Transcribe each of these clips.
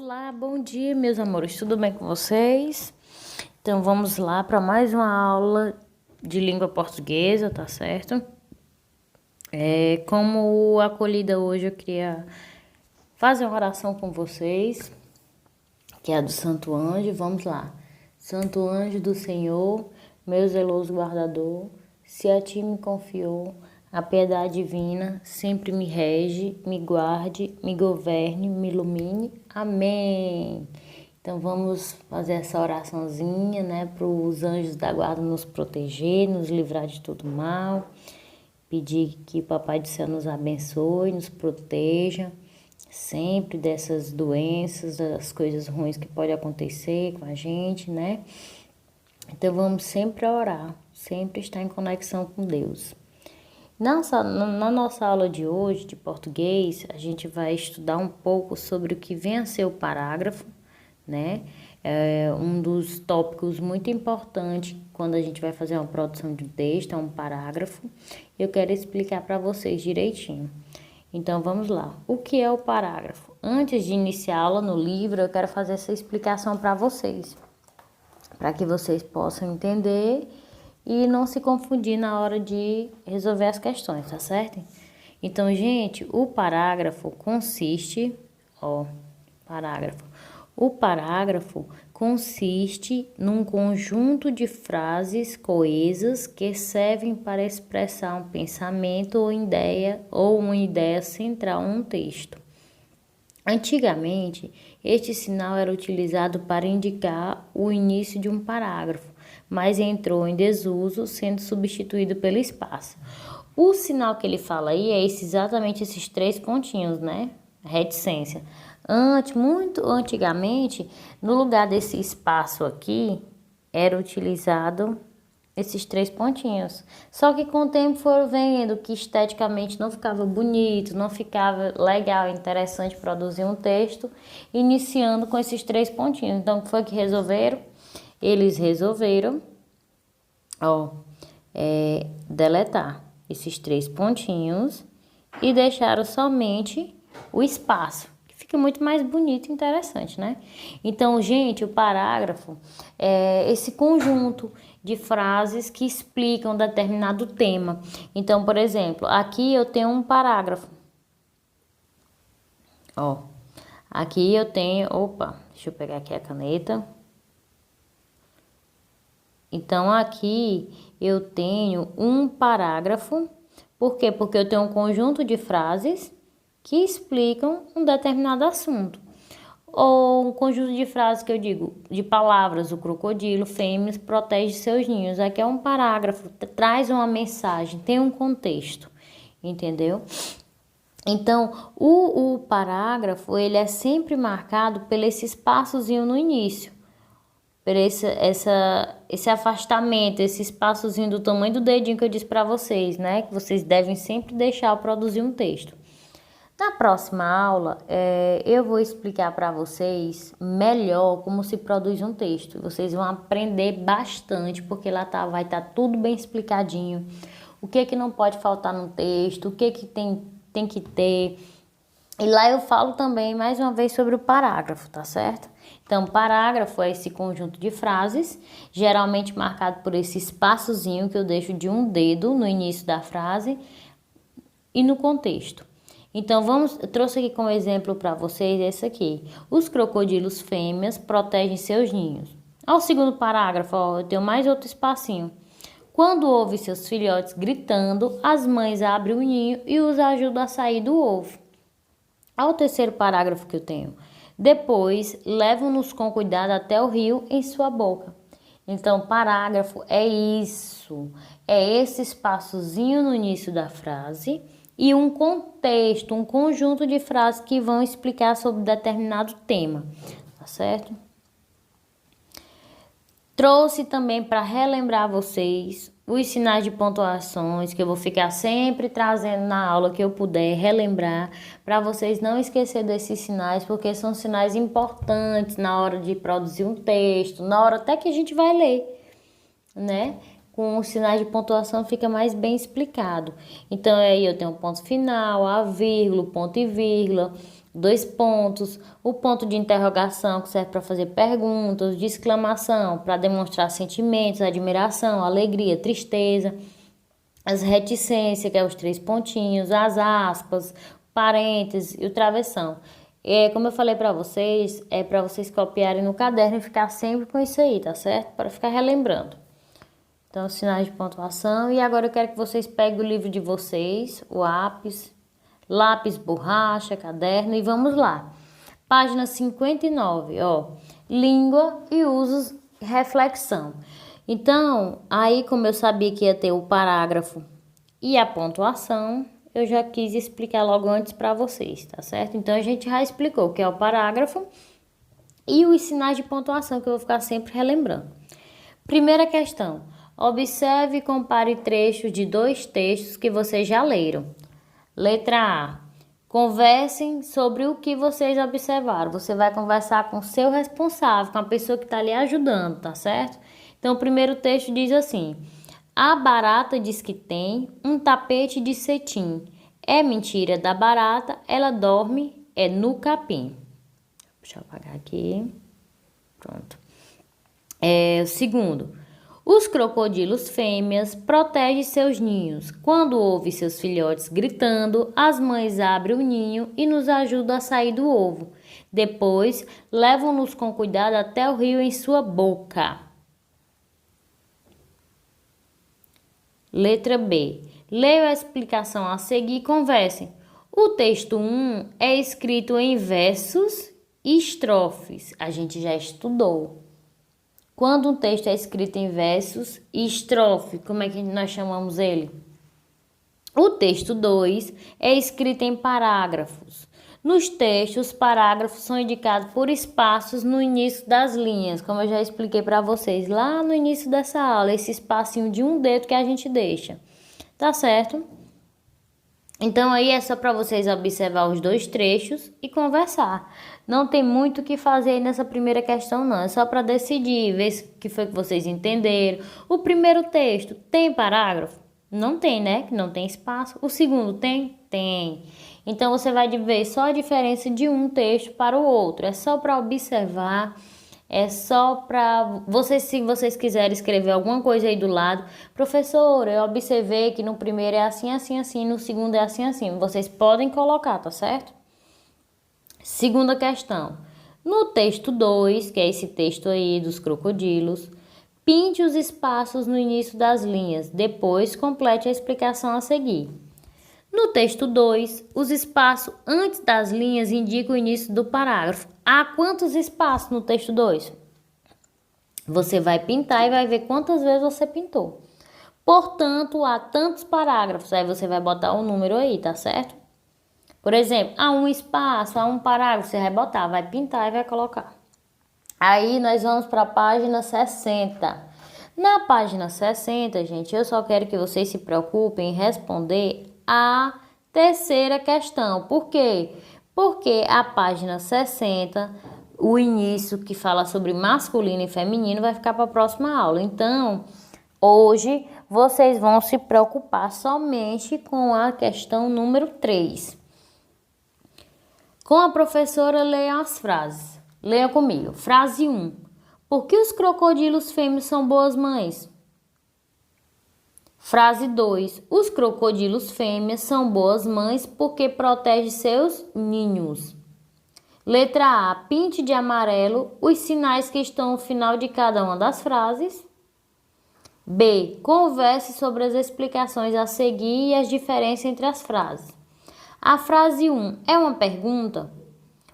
Olá, bom dia, meus amores, tudo bem com vocês? Então vamos lá para mais uma aula de língua portuguesa, tá certo? Como acolhida hoje, eu queria fazer uma oração com vocês, que é a do Santo Anjo. Vamos lá. Santo Anjo do Senhor, meu zeloso guardador, se a ti me confiou a piedade divina, sempre me rege, me guarde, me governe, me ilumine. Amém. Então vamos fazer essa oraçãozinha, né, para os anjos da guarda nos proteger, nos livrar de todo mal. Pedir que o Papai do Céu nos abençoe, nos proteja sempre dessas doenças, das coisas ruins que podem acontecer com a gente, né? Então vamos sempre orar, sempre estar em conexão com Deus. Na nossa aula de hoje, de português, a gente vai estudar um pouco sobre o que vem a ser o parágrafo, né? É um dos tópicos muito importantes quando a gente vai fazer uma produção de um texto, é um parágrafo. Eu quero explicar para vocês direitinho. Então, vamos lá. O que é o parágrafo? Antes de iniciar a aula no livro, eu quero fazer essa explicação para vocês, para que vocês possam entender e não se confundir na hora de resolver as questões, tá certo? Então, gente, o parágrafo consiste, O parágrafo consiste num conjunto de frases coesas que servem para expressar um pensamento ou uma ideia central num texto. Antigamente, este sinal era utilizado para indicar o início de um parágrafo, mas entrou em desuso, sendo substituído pelo espaço. O sinal que ele fala aí é exatamente esses 3 pontinhos, né? Reticência. Muito antigamente, no lugar desse espaço aqui, era utilizado esses 3 pontinhos. Só que com o tempo foram vendo que esteticamente não ficava bonito, não ficava legal, interessante produzir um texto, iniciando com esses 3 pontinhos. Então, o que foi que resolveram? Eles resolveram, deletar esses 3 pontinhos e deixaram somente o espaço, que fica muito mais bonito e interessante, né? Então, gente, o parágrafo é esse conjunto de frases que explicam determinado tema. Então, por exemplo, aqui eu tenho um parágrafo. Aqui eu tenho... deixa eu pegar aqui a caneta. Então, aqui eu tenho um parágrafo. Por quê? Porque eu tenho um conjunto de frases que explicam um determinado assunto. Ou um conjunto de frases que eu digo, de palavras, o crocodilo, fêmeas, protege seus ninhos. Aqui é um parágrafo, traz uma mensagem, tem um contexto, entendeu? Então, o parágrafo, ele é sempre marcado por esse espaçozinho no início, por esse afastamento, esse espaçozinho do tamanho do dedinho que eu disse para vocês, né? Que vocês devem sempre deixar ao produzir um texto. Na próxima aula, eu vou explicar para vocês melhor como se produz um texto. Vocês vão aprender bastante, porque lá vai estar tudo bem explicadinho. O que não pode faltar no texto, o que tem que ter. E lá eu falo também, mais uma vez, sobre o parágrafo, tá certo? Então, parágrafo é esse conjunto de frases, geralmente marcado por esse espaçozinho que eu deixo de um dedo no início da frase e no contexto. Então, eu trouxe aqui como exemplo para vocês esse aqui. Os crocodilos fêmeas protegem seus ninhos. Ao segundo parágrafo, eu tenho mais outro espacinho. Quando ouve seus filhotes gritando, as mães abrem o ninho e os ajudam a sair do ovo. Ao terceiro parágrafo que eu tenho. Depois, levam-nos com cuidado até o rio em sua boca. Então, parágrafo é isso. É esse espaçozinho no início da frase e um contexto, um conjunto de frases que vão explicar sobre determinado tema, tá certo? Trouxe também para relembrar vocês os sinais de pontuações, que eu vou ficar sempre trazendo na aula que eu puder relembrar, para vocês não esquecer desses sinais, porque são sinais importantes na hora de produzir um texto, na hora até que a gente vai ler, né? com os sinais de pontuação fica mais bem explicado. Então, aí eu tenho um ponto final, a vírgula, ponto e vírgula, 2 pontos, o ponto de interrogação, que serve para fazer perguntas, de exclamação, para demonstrar sentimentos, admiração, alegria, tristeza, as reticências, que é os 3 pontinhos, as aspas, parênteses e o travessão. Como eu falei para vocês, é para vocês copiarem no caderno e ficar sempre com isso aí, tá certo? Para ficar relembrando. Então, sinais de pontuação. E agora eu quero que vocês peguem o livro de vocês, o lápis, borracha, caderno e vamos lá. Página 59, ó. Língua e usos, reflexão. Então, aí como eu sabia que ia ter o parágrafo e a pontuação, eu já quis explicar logo antes para vocês, tá certo? Então, a gente já explicou o que é o parágrafo e os sinais de pontuação, que eu vou ficar sempre relembrando. Primeira questão. Observe e compare trechos de 2 textos que vocês já leram. Letra A. Conversem sobre o que vocês observaram. Você vai conversar com o seu responsável, com a pessoa que está lhe ajudando, tá certo? Então, o primeiro texto diz assim: a barata diz que tem um tapete de cetim. É mentira da barata, ela dorme no capim. Deixa eu apagar aqui. Pronto. O segundo. Os crocodilos fêmeas protegem seus ninhos. Quando ouvem seus filhotes gritando, as mães abrem o ninho e nos ajudam a sair do ovo. Depois, levam-nos com cuidado até o rio em sua boca. Letra B. Leia a explicação a seguir e conversem. O texto 1 é escrito em versos e estrofes. A gente já estudou. Quando um texto é escrito em versos e estrofe, como é que nós chamamos ele? O texto 2 é escrito em parágrafos. Nos textos, os parágrafos são indicados por espaços no início das linhas, como eu já expliquei para vocês lá no início dessa aula, esse espacinho de um dedo que a gente deixa. Tá certo? Então, aí é só para vocês observar os 2 trechos e conversar. Não tem muito o que fazer aí nessa primeira questão, não. É só para decidir, ver o que foi que vocês entenderam. O primeiro texto tem parágrafo? Não tem, né? Que não tem espaço. O segundo tem? Tem. Então, você vai ver só a diferença de um texto para o outro. É só para observar. É só para vocês, se vocês quiserem escrever alguma coisa aí do lado. Professor, eu observei que no primeiro é assim, assim, assim, no segundo é assim, assim. Vocês podem colocar, tá certo? Segunda questão. No texto 2, que é esse texto aí dos crocodilos, pinte os espaços no início das linhas. Depois, complete a explicação a seguir. No texto 2, os espaços antes das linhas indicam o início do parágrafo. Há quantos espaços no texto 2? Você vai pintar e vai ver quantas vezes você pintou. Portanto, há tantos parágrafos. Aí você vai botar um número aí, tá certo? Por exemplo, há um espaço, há um parágrafo. Você vai botar, vai pintar e vai colocar. Aí nós vamos para a página 60. Na página 60, gente, eu só quero que vocês se preocupem em responder a terceira questão. Por quê? Porque a página 60, o início que fala sobre masculino e feminino, vai ficar para a próxima aula. Então, hoje vocês vão se preocupar somente com a questão número 3. Com a professora, leiam as frases. Leia comigo. Frase 1. Por que os crocodilos fêmeas são boas mães? Frase 2. Os crocodilos fêmeas são boas mães porque protegem seus ninhos. Letra A. Pinte de amarelo os sinais que estão no final de cada uma das frases. B. Converse sobre as explicações a seguir e as diferenças entre as frases. A frase 1 é uma pergunta.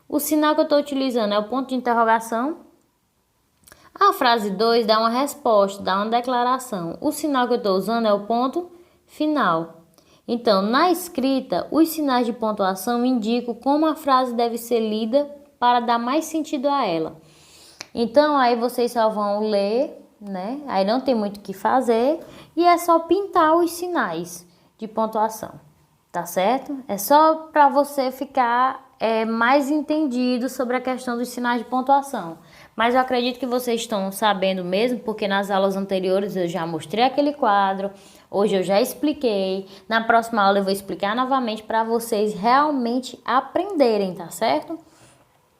O sinal que eu estou utilizando é o ponto de interrogação. A frase 2 dá uma resposta, dá uma declaração. O sinal que eu estou usando é o ponto final. Então, na escrita, os sinais de pontuação indicam como a frase deve ser lida para dar mais sentido a ela. Então, aí vocês só vão ler, né? Aí não tem muito o que fazer e é só pintar os sinais de pontuação, tá certo? É só para você ficar mais entendido sobre a questão dos sinais de pontuação. mas eu acredito que vocês estão sabendo mesmo, porque nas aulas anteriores eu já mostrei aquele quadro, hoje eu já expliquei, na próxima aula eu vou explicar novamente para vocês realmente aprenderem, tá certo?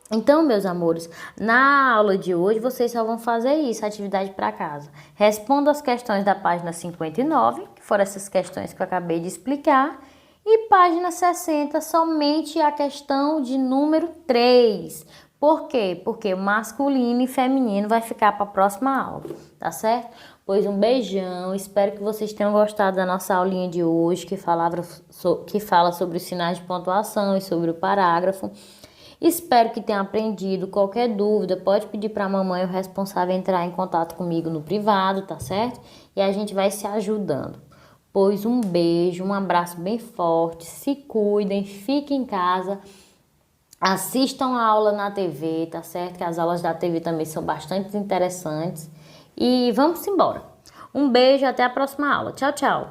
Então, meus amores, na aula de hoje vocês só vão fazer isso, atividade para casa. Responda as questões da página 59, que foram essas questões que eu acabei de explicar, e página 60, somente a questão de número 3. Por quê? Porque o masculino e feminino vai ficar para a próxima aula, tá certo? Pois um beijão, espero que vocês tenham gostado da nossa aulinha de hoje, que fala sobre os sinais de pontuação e sobre o parágrafo. Espero que tenha aprendido. Qualquer dúvida, pode pedir para a mamãe, o responsável, entrar em contato comigo no privado, tá certo? E a gente vai se ajudando. Pois um beijo, um abraço bem forte, se cuidem, fiquem em casa, assistam a aula na TV, tá certo? Que as aulas da TV também são bastante interessantes. E vamos embora. Um beijo, até a próxima aula. Tchau, tchau!